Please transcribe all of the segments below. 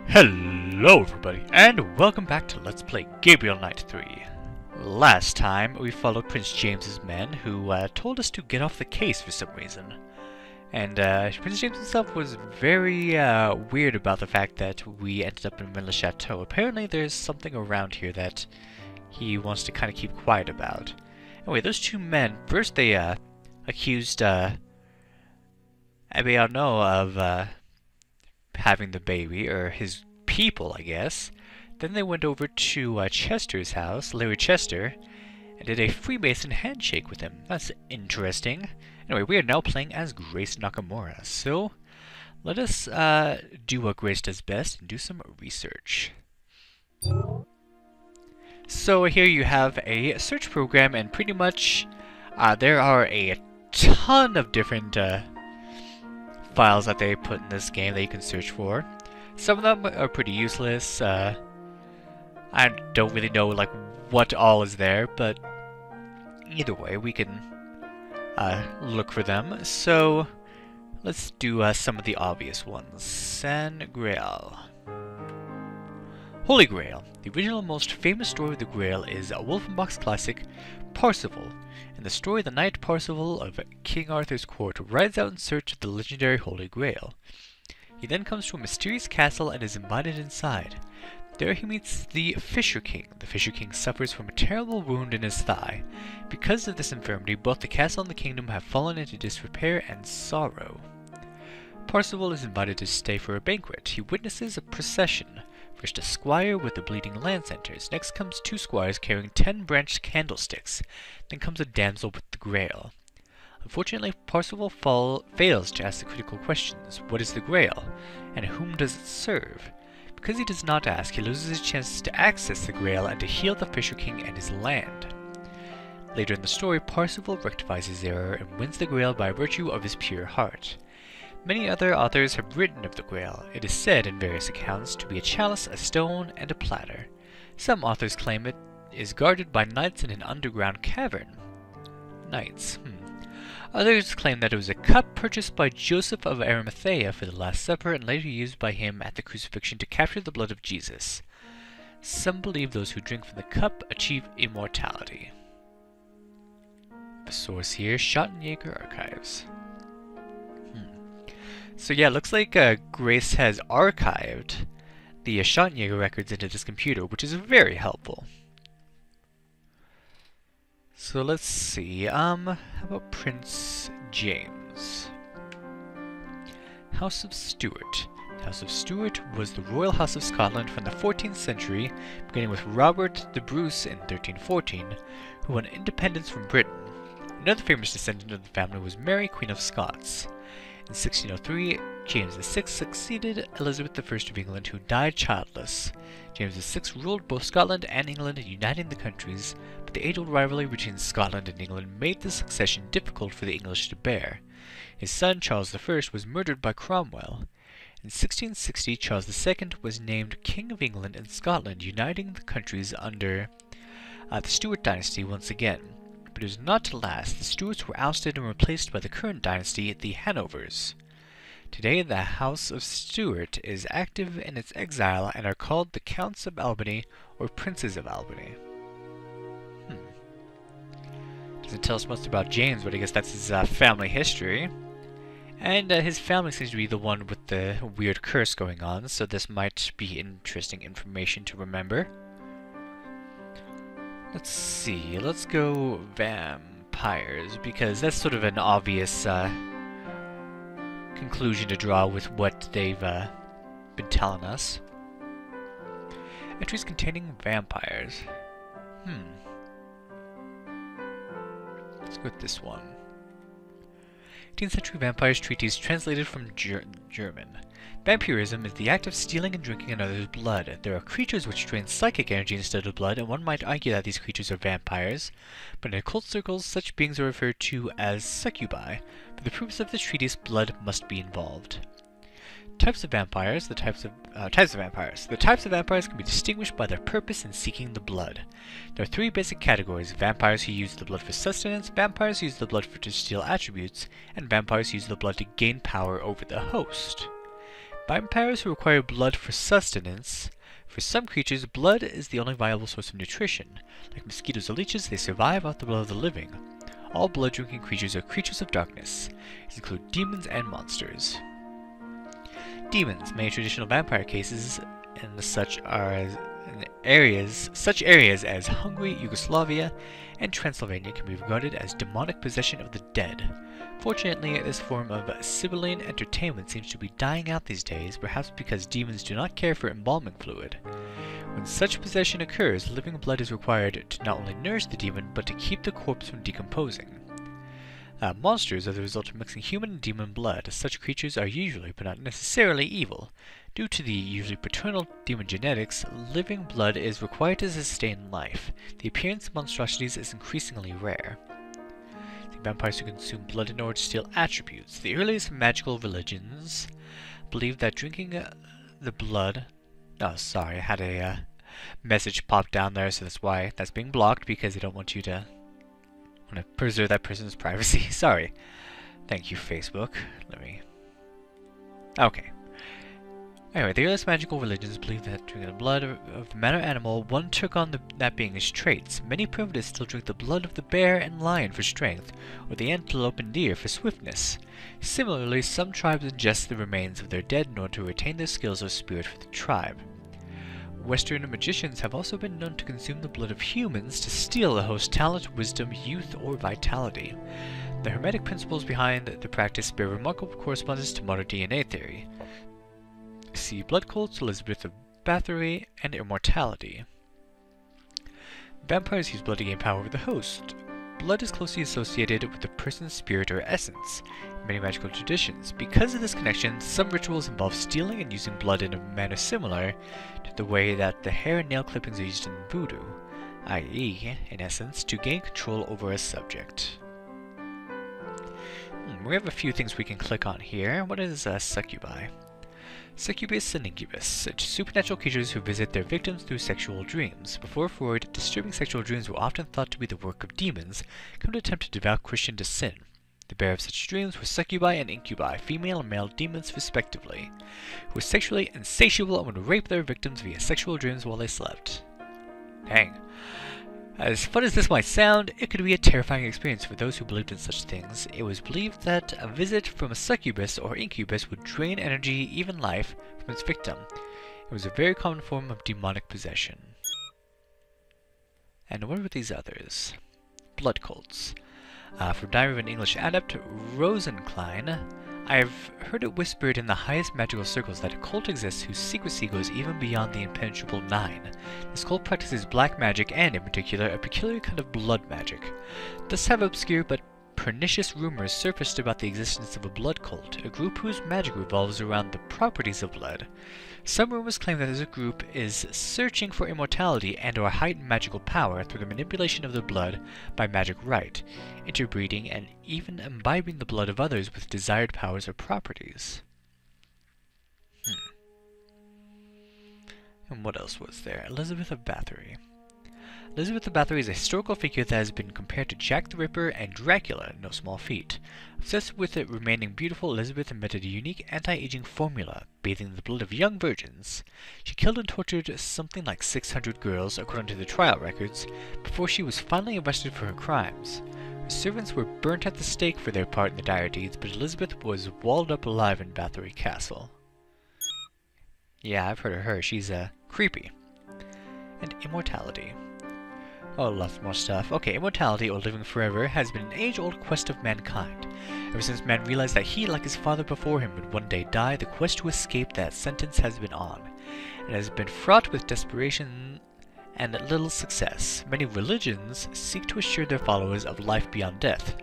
Hello everybody, and welcome back to Let's Play Gabriel Knight 3. Last time, we followed Prince James's men, who told us to get off the case for some reason. And Prince James himself was very weird about the fact that we ended up in Manila Chateau. Apparently there's something around here that he wants to kind of keep quiet about. Anyway, those two men, first they accused Gabriel of having the baby, or his people, I guess. Then they went over to Chester's house, Larry Chester, and did a Freemason handshake with him. That's interesting. Anyway, we are now playing as Grace Nakamura, so let us do what Grace does best and do some research. So here you have a search program, and pretty much there are a ton of different files that they put in this game that you can search for. Some of them are pretty useless. I don't really know like what all is there, but either way we can look for them. So let's do some of the obvious ones. San Grail. Holy Grail. The original most famous story of the Grail is a Wolfenbach's classic Parsifal. In the story, the knight Parsifal of King Arthur's court rides out in search of the legendary Holy Grail. He then comes to a mysterious castle and is invited inside. There he meets the Fisher King. The Fisher King suffers from a terrible wound in his thigh. Because of this infirmity, both the castle and the kingdom have fallen into disrepair and sorrow. Parsifal is invited to stay for a banquet. He witnesses a procession. First a squire with the bleeding lance enters. Next comes two squires carrying 10 branched candlesticks. Then comes a damsel with the Grail. Unfortunately, Parsifal fails to ask the critical questions. What is the Grail? And whom does it serve? Because he does not ask, he loses his chance to access the Grail and to heal the Fisher King and his land. Later in the story, Parsifal rectifies his error and wins the Grail by virtue of his pure heart. Many other authors have written of the Grail. It is said in various accounts to be a chalice, a stone, and a platter. Some authors claim it is guarded by knights in an underground cavern. Knights, Others claim that it was a cup purchased by Joseph of Arimathea for the Last Supper and later used by him at the crucifixion to capture the blood of Jesus. Some believe those who drink from the cup achieve immortality. The source here, Schottenjäger Archives. So yeah, looks like Grace has archived the Schottenjäger records into this computer, which is very helpful. So let's see, how about Prince James? House of Stuart. The House of Stuart was the royal house of Scotland from the 14th century, beginning with Robert the Bruce in 1314, who won independence from Britain. Another famous descendant of the family was Mary, Queen of Scots. In 1603, James VI succeeded Elizabeth I of England, who died childless. James VI ruled both Scotland and England, uniting the countries, but the age-old rivalry between Scotland and England made the succession difficult for the English to bear. His son, Charles I, was murdered by Cromwell. In 1660, Charles II was named King of England and Scotland, uniting the countries under the Stuart dynasty once again. But it was not to last. The Stuarts were ousted and replaced by the current dynasty, the Hanovers. Today, the House of Stuart is active in its exile and are called the Counts of Albany or Princes of Albany. Doesn't tell us much about James, but I guess that's his family history. And his family seems to be the one with the weird curse going on, so this might be interesting information to remember. Let's see, let's go vampires, because that's sort of an obvious conclusion to draw with what they've been telling us. Entries containing vampires. Let's go with this one. 18th century vampires treatise translated from German. Vampirism is the act of stealing and drinking another's blood. There are creatures which drain psychic energy instead of blood, and one might argue that these creatures are vampires, but in occult circles such beings are referred to as succubi. For the purpose of this treatise, blood must be involved. Types of vampires. The types of vampires can be distinguished by their purpose in seeking the blood. There are 3 basic categories: vampires who use the blood for sustenance, vampires who use the blood to steal attributes, and vampires who use the blood to gain power over the host. Vampires who require blood for sustenance. For some creatures, blood is the only viable source of nutrition. Like mosquitoes or leeches, they survive off the blood of the living. All blood-drinking creatures are creatures of darkness. These include demons and monsters. Demons, many traditional vampire cases and such areas as Hungary, Yugoslavia, and Transylvania can be regarded as demonic possession of the dead. Fortunately, this form of Sibylline entertainment seems to be dying out these days, perhaps because demons do not care for embalming fluid. When such possession occurs, living blood is required to not only nourish the demon, but to keep the corpse from decomposing. Monsters are the result of mixing human and demon blood. Such creatures are usually, but not necessarily, evil. Due to the usually paternal demon genetics, living blood is required to sustain life. The appearance of monstrosities is increasingly rare. The vampires who consume blood in order to steal attributes. The earliest magical religions believed that drinking the blood... Oh, sorry, I had a message pop down there, so that's why that's being blocked, because they don't want you to preserve that person's privacy. Sorry. Thank you, Facebook. Okay. Anyway, the earliest magical religions believed that drinking the blood of the man or animal, one took on that being's traits. Many primitives still drink the blood of the bear and lion for strength, or the antelope and deer for swiftness. Similarly, some tribes ingest the remains of their dead in order to retain their skills or spirit for the tribe. Western magicians have also been known to consume the blood of humans to steal a host's talent, wisdom, youth, or vitality. The hermetic principles behind the practice bear remarkable correspondence to modern DNA theory. See blood cults, Elizabeth of Bathory, and immortality. Vampires use blood to gain power over the host. Blood is closely associated with the person's spirit or essence in many magical traditions. Because of this connection, some rituals involve stealing and using blood in a manner similar to the way that the hair and nail clippings are used in voodoo, i.e., in essence, to gain control over a subject. We have a few things we can click on here. What is succubi? Succubus and incubus, such supernatural creatures who visit their victims through sexual dreams. Before Freud, disturbing sexual dreams were often thought to be the work of demons, come to tempt a devout Christian to sin. The bearer of such dreams were succubi and incubi, female and male demons respectively, who were sexually insatiable and would rape their victims via sexual dreams while they slept. Dang. As fun as this might sound, it could be a terrifying experience for those who believed in such things. It was believed that a visit from a succubus or incubus would drain energy, even life, from its victim. It was a very common form of demonic possession. And what were these others? Blood cults. From Diary of an English Adept, Rosencline, I have heard it whispered in the highest magical circles that a cult exists whose secrecy goes even beyond the impenetrable nine. This cult practices black magic and, in particular, a peculiar kind of blood magic. Thus have obscure but pernicious rumors surfaced about the existence of a blood cult, a group whose magic revolves around the properties of blood. Some rumors claim that this group is searching for immortality and/or heightened magical power through the manipulation of the blood by magic rite, interbreeding, and even imbibing the blood of others with desired powers or properties. And what else was there? Elizabeth of Bathory. Elizabeth of Bathory is a historical figure that has been compared to Jack the Ripper and Dracula, no small feat. Obsessed with it remaining beautiful, Elizabeth invented a unique anti-aging formula, bathing in the blood of young virgins. She killed and tortured something like 600 girls, according to the trial records, before she was finally arrested for her crimes. Her servants were burnt at the stake for their part in the dire deeds, but Elizabeth was walled up alive in Bathory Castle. Yeah, I've heard of her. She's, creepy. And immortality. Oh, lots more stuff. Okay, immortality, or living forever, has been an age-old quest of mankind. Ever since man realized that he, like his father before him, would one day die, the quest to escape that sentence has been on. It has been fraught with desperation and little success. Many religions seek to assure their followers of life beyond death,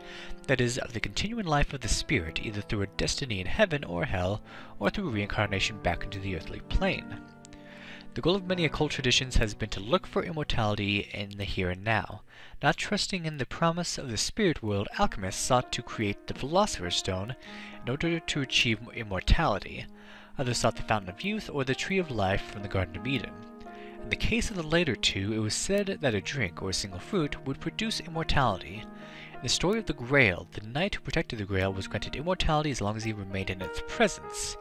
that is, of the continuing life of the spirit, either through a destiny in heaven or hell, or through reincarnation back into the earthly plane. The goal of many occult traditions has been to look for immortality in the here and now. Not trusting in the promise of the spirit world, alchemists sought to create the Philosopher's Stone in order to achieve immortality. Others sought the Fountain of Youth or the Tree of Life from the Garden of Eden. In the case of the later two, it was said that a drink or a single fruit would produce immortality. In the story of the Grail, the knight who protected the Grail was granted immortality as long as he remained in its presence.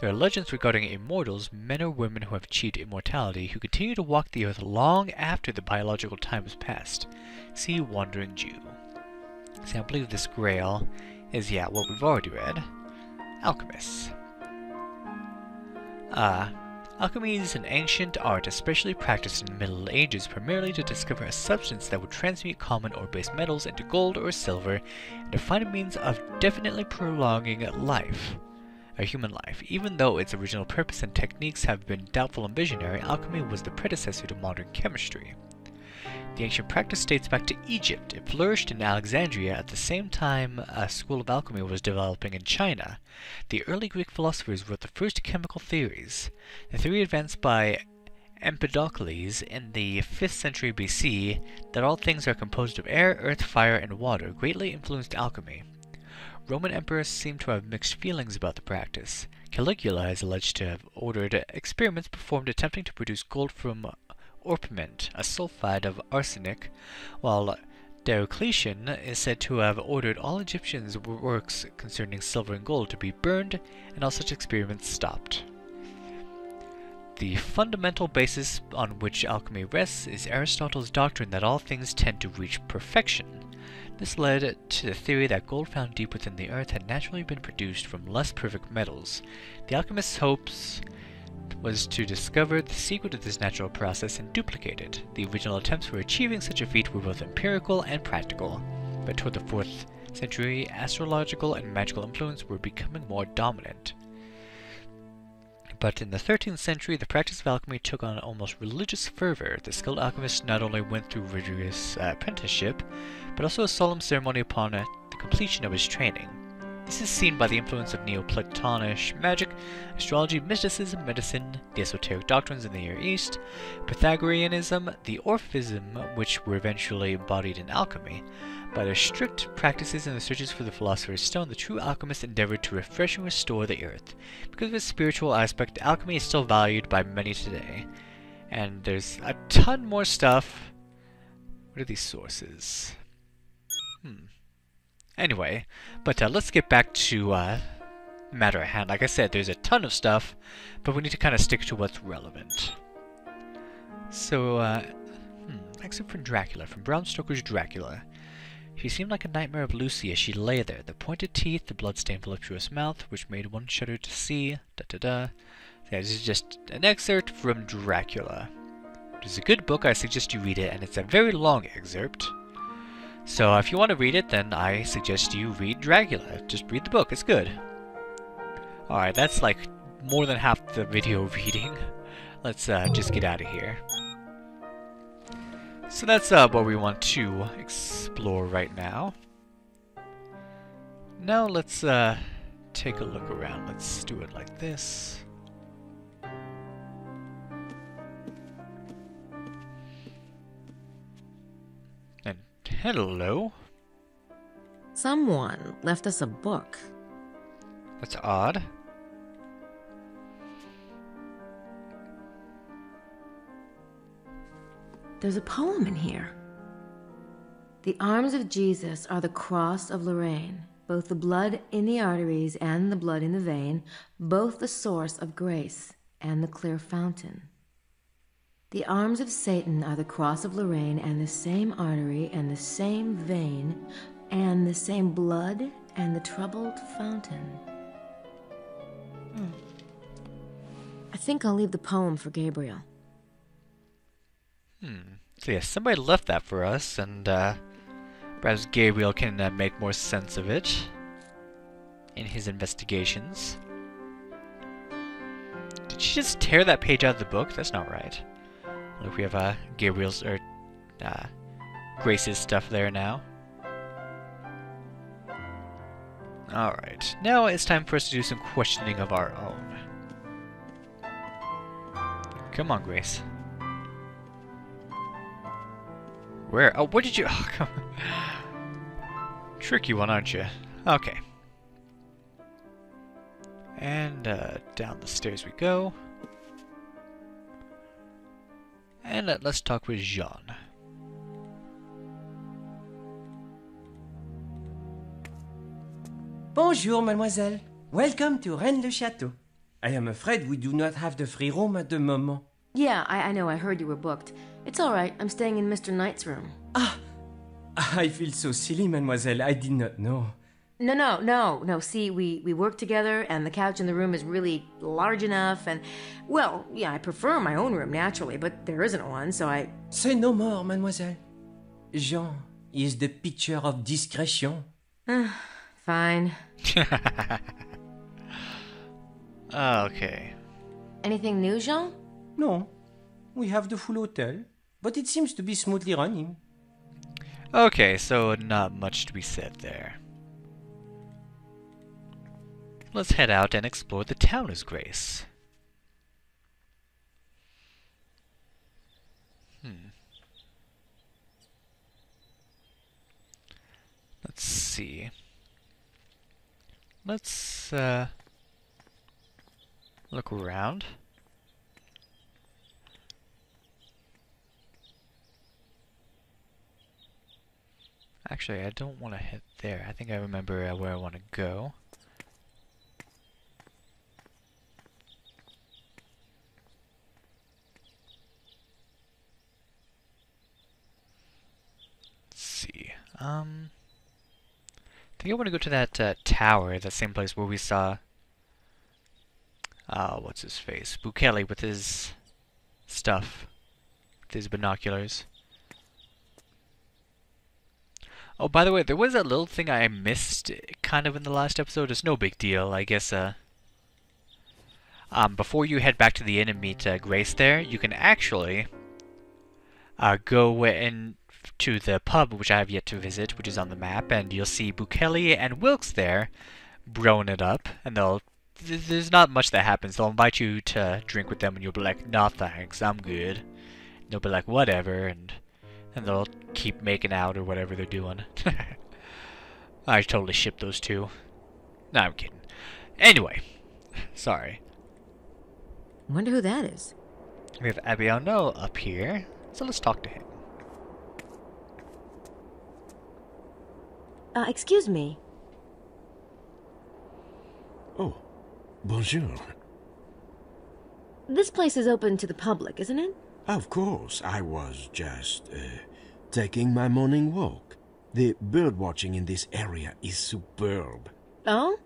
There are legends regarding immortals, men or women who have achieved immortality, who continue to walk the earth long after the biological time has passed. See Wandering Jew. See, I believe this Grail is, what we've already read. Alchemists. Alchemy is an ancient art especially practiced in the Middle Ages primarily to discover a substance that would transmute common or base metals into gold or silver and to find a means of definitely prolonging life, a human life. Even though its original purpose and techniques have been doubtful and visionary, alchemy was the predecessor to modern chemistry. The ancient practice dates back to Egypt. It flourished in Alexandria at the same time a school of alchemy was developing in China. The early Greek philosophers wrote the first chemical theories. The theory advanced by Empedocles in the 5th century BC that all things are composed of air, earth, fire, and water greatly influenced alchemy. Roman emperors seem to have mixed feelings about the practice. Caligula is alleged to have ordered experiments performed attempting to produce gold from orpiment, a sulfide of arsenic, while Diocletian is said to have ordered all Egyptians' works concerning silver and gold to be burned and all such experiments stopped. The fundamental basis on which alchemy rests is Aristotle's doctrine that all things tend to reach perfection. This led to the theory that gold found deep within the earth had naturally been produced from less perfect metals. The alchemist's hopes was to discover the secret of this natural process and duplicate it. The original attempts for achieving such a feat were both empirical and practical, but toward the 4th century, astrological and magical influence were becoming more dominant. But in the 13th century, the practice of alchemy took on almost religious fervor. The skilled alchemist not only went through rigorous apprenticeship, but also a solemn ceremony upon the completion of his training. This is seen by the influence of Neoplatonic magic, astrology, mysticism, medicine, the esoteric doctrines in the Near East, Pythagoreanism, the Orphism, which were eventually embodied in alchemy. By their strict practices and the searches for the philosopher's stone, the true alchemists endeavored to refresh and restore the earth. Because of its spiritual aspect, alchemy is still valued by many today. And there's a ton more stuff. What are these sources? Anyway, but let's get back to matter at hand. Like I said, there's a ton of stuff, but we need to kind of stick to what's relevant. So, excerpt from Dracula, from Bram Stoker's Dracula. She seemed like a nightmare of Lucy as she lay there, the pointed teeth, the blood-stained voluptuous mouth, which made one shudder to see, Yeah, this is just an excerpt from Dracula. It is a good book, I suggest you read it, and it's a very long excerpt. So if you want to read it, then I suggest you read Dracula. Just read the book, it's good. Alright, that's like more than half the video reading. Let's just get out of here. So that's what we want to explore right now. Now let's take a look around. Let's do it like this. And hello. Someone left us a book. That's odd. There's a poem in here. The arms of Jesus are the cross of Lorraine, both the blood in the arteries and the blood in the vein, both the source of grace and the clear fountain. The arms of Satan are the cross of Lorraine and the same artery and the same vein and the same blood and the troubled fountain. I think I'll leave the poem for Gabriel. So yeah, somebody left that for us, and perhaps Gabriel can make more sense of it in his investigations. Did she just tear that page out of the book? That's not right. Look, we have Gabriel's or Grace's stuff there now. Alright, now it's time for us to do some questioning of our own. Come on, Grace. Where? Oh, what did you... Oh, come on. Tricky one, aren't you? Okay. And down the stairs we go. And let's talk with Jean. Bonjour, mademoiselle. Welcome to Rennes-le-Château. I am afraid we do not have the free room at the moment. Yeah, I know. I heard you were booked. It's all right. I'm staying in Mr. Knight's room. Ah! I feel so silly, mademoiselle. I did not know. No. See, we work together, and the couch in the room is really large enough, and, well, yeah, I prefer my own room, naturally, but there isn't one, so I... Say no more, mademoiselle. Jean is the picture of discretion. Fine. Okay. Anything new, Jean? No, we have the full hotel, but it seems to be smoothly running. Okay, so not much to be said there. Let's head out and explore the town as Grace. Let's see. Let's look around. Actually, I don't want to head there. I think I remember where I want to go. Let's see. I think I want to go to that tower, that same place where we saw what's his face? Bukele with his stuff. With his binoculars. Oh, by the way, there was a little thing I missed kind of in the last episode. It's no big deal, I guess. Before you head back to the inn and meet Grace there, you can actually go in to the pub, which I have yet to visit, which is on the map, and you'll see Bukele and Wilkes there, broing it up, and there's not much that happens. They'll invite you to drink with them, and you'll be like, "No thanks, I'm good." And they'll be like, "Whatever," and they'll keep making out or whatever they're doing. I totally ship those two. No, I'm kidding. Anyway, sorry. Wonder who that is. We have Gabriel up here, so let's talk to him. Excuse me. Oh, bonjour. This place is open to the public, isn't it? Of course, I was just taking my morning walk. The bird watching in this area is superb. Oh?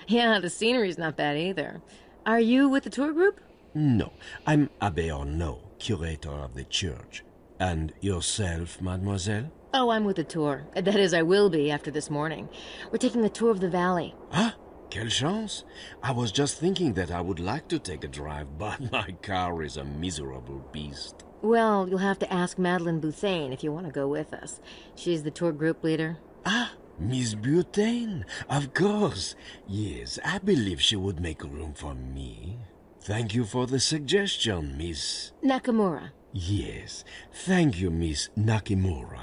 Yeah, the scenery's not bad either. Are you with the tour group? No, I'm Abbé Arnaud, curator of the church. And yourself, mademoiselle? Oh, I'm with the tour. That is, I will be after this morning. We're taking a tour of the valley. Ah, quelle chance! I was just thinking that I would like to take a drive, but my car is a miserable beast. Well, you'll have to ask Madeleine Bouthane if you want to go with us. She's the tour group leader. Ah, Miss Butane, of course. Yes, I believe she would make room for me. Thank you for the suggestion, Miss... Nakamura. Yes, thank you, Miss Nakimura.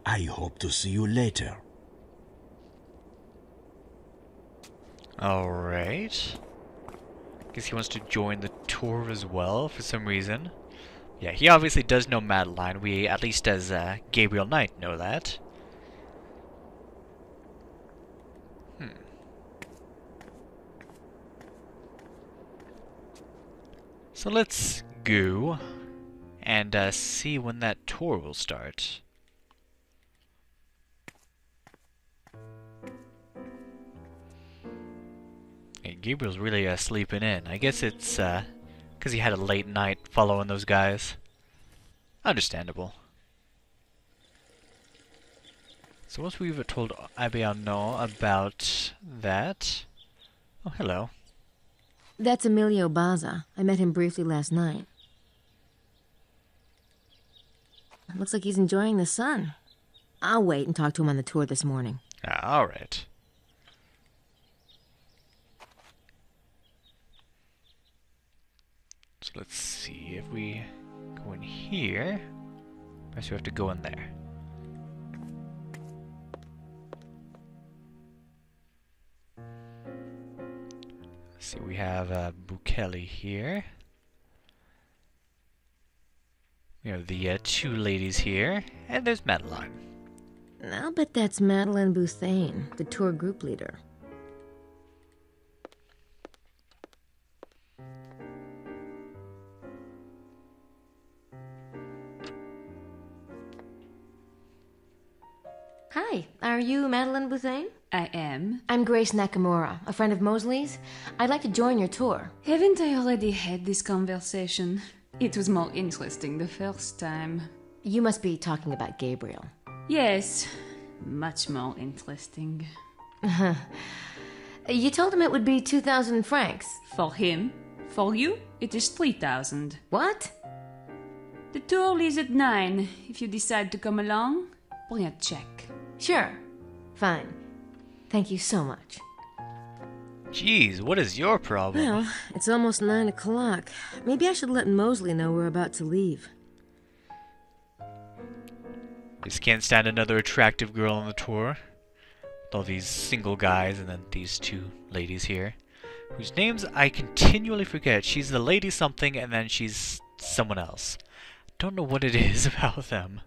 I hope to see you later. Alright. Guess he wants to join the tour as well for some reason. Yeah, he obviously does know Madeline. We, at least as Gabriel Knight, know that. So let's go and see when that tour will start. Hey, Gabriel's really sleeping in. I guess it's because he had a late night following those guys. Understandable. So once we've told Abbé Arnaud about that... Oh, hello. That's Emilio Baza. I met him briefly last night. Looks like he's enjoying the sun. I'll wait and talk to him on the tour this morning. Alright. So let's see if we go in here. Perhaps we have to go in there. Let's see, we have Bukele here. We have the two ladies here, and there's Madeline. I'll bet that's Madeleine Bouthane, the tour group leader. Hi, are you Madeline Bouthane? I am. I'm Grace Nakamura, a friend of Mosley's. I'd like to join your tour. Haven't I already had this conversation? It was more interesting the first time. You must be talking about Gabriel. Yes, much more interesting. You told him it would be 2,000 francs. For him. For you, it is 3,000. What? The tour leaves at 9. If you decide to come along, bring a check. Sure. Fine. Thank you so much. Jeez, what is your problem? Well, it's almost 9 o'clock. Maybe I should let Mosley know we're about to leave. Just can't stand another attractive girl on the tour. With all these single guys and then these two ladies here, whose names I continually forget. She's the lady something and then she's someone else. Don't know what it is about them.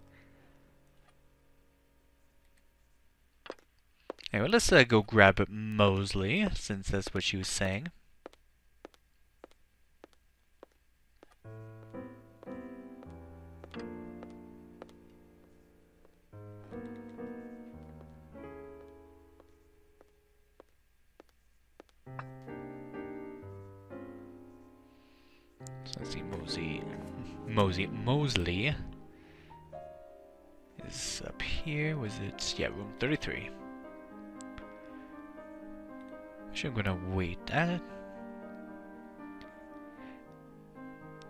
Anyway, let's go grab Mosley, since that's what she was saying. So let's see, Mosley is up here. Was it? Yeah, room 33. Actually, I'm gonna wait.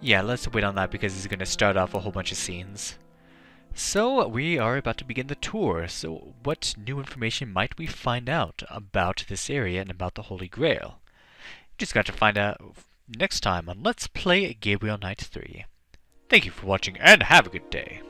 Yeah, let's wait on that because it's gonna start off a whole bunch of scenes. So we are about to begin the tour. So what new information might we find out about this area and about the Holy Grail? Just got to find out next time on Let's Play Gabriel Knight 3. Thank you for watching and have a good day.